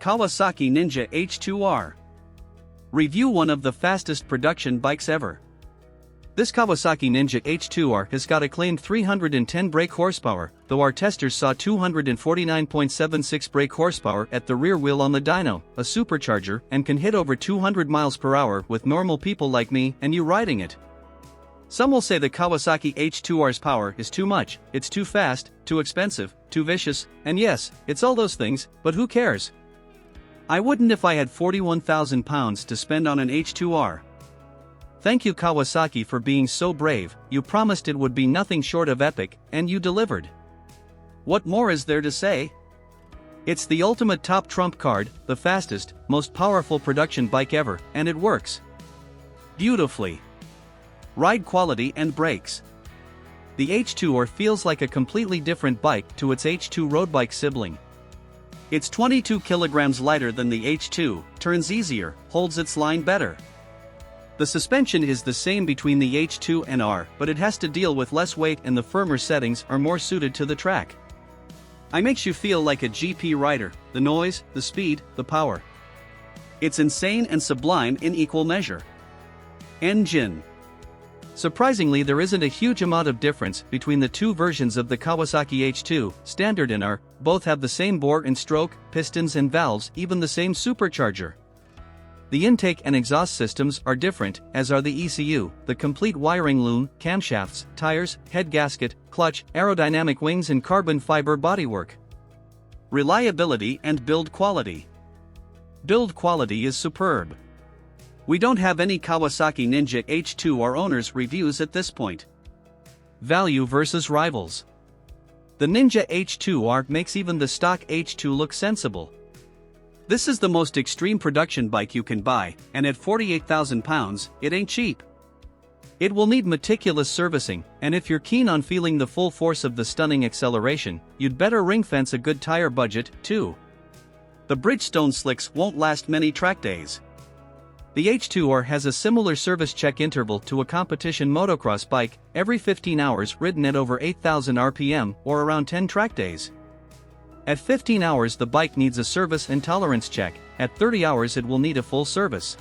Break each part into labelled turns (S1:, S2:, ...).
S1: Kawasaki Ninja H2R. Review one of the fastest production bikes ever. This Kawasaki Ninja H2R has got a claimed 310 brake horsepower, though our testers saw 249.76 brake horsepower at the rear wheel on the dyno, a supercharger, and can hit over 200 miles per hour with normal people like me and you riding it. Some will say the Kawasaki H2R's power is too much, it's too fast, too expensive, too vicious, and yes, it's all those things, but who cares? I wouldn't if I had £41,000 to spend on an H2R. Thank you Kawasaki for being so brave, you promised it would be nothing short of epic, and you delivered. What more is there to say? It's the ultimate top trump card, the fastest, most powerful production bike ever, and it works beautifully. Ride quality and brakes. The H2R feels like a completely different bike to its H2 road bike sibling. It's 22 kilograms lighter than the H2, turns easier, holds its line better. The suspension is the same between the H2 and R, but it has to deal with less weight and the firmer settings are more suited to the track. It makes you feel like a GP rider, the noise, the speed, the power. It's insane and sublime in equal measure. Engine. Surprisingly, there isn't a huge amount of difference between the two versions of the Kawasaki H2, Standard and R, both have the same bore and stroke, pistons and valves, even the same supercharger. The intake and exhaust systems are different, as are the ECU, the complete wiring loom, camshafts, tires, head gasket, clutch, aerodynamic wings and carbon fiber bodywork. Reliability and build quality. Build quality is superb. We don't have any Kawasaki Ninja H2R owners reviews at this point. Value versus rivals. The Ninja H2R makes even the stock H2 look sensible. This is the most extreme production bike you can buy, and at £48,000, it ain't cheap. It will need meticulous servicing, and if you're keen on feeling the full force of the stunning acceleration, you'd better ring-fence a good tire budget, too. The Bridgestone slicks won't last many track days. The H2R has a similar service check interval to a competition motocross bike, every 15 hours ridden at over 8,000 RPM or around 10 track days. At 15 hours the bike needs a service and tolerance check, at 30 hours it will need a full service.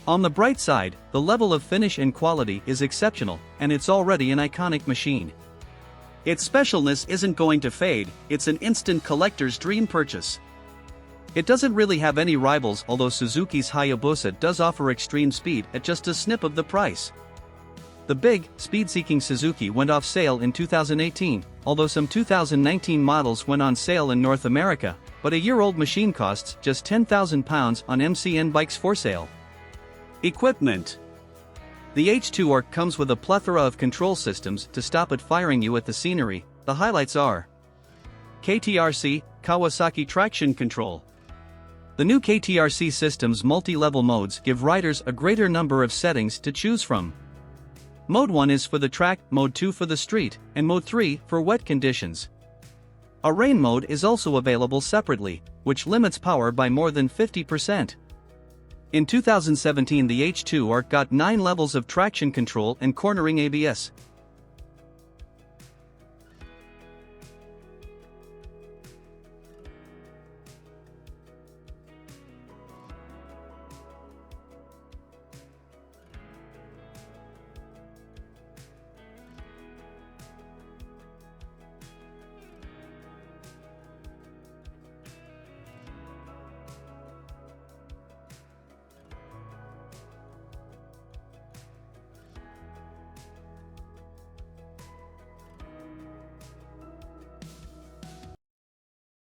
S1: On the bright side, the level of finish and quality is exceptional, and it's already an iconic machine. Its specialness isn't going to fade, it's an instant collector's dream purchase. It doesn't really have any rivals, although Suzuki's Hayabusa does offer extreme speed at just a snip of the price. The big, speed-seeking Suzuki went off sale in 2018, although some 2019 models went on sale in North America, but a year-old machine costs just £10,000 on MCN bikes for sale. Equipment. The H2R comes with a plethora of control systems to stop it firing you at the scenery. The highlights are KTRC, Kawasaki Traction Control. The new KTRC system's multi-level modes give riders a greater number of settings to choose from. Mode 1 is for the track, Mode 2 for the street, and Mode 3 for wet conditions. A rain mode is also available separately, which limits power by more than 50%. In 2017 the H2R got 9 levels of traction control and cornering ABS.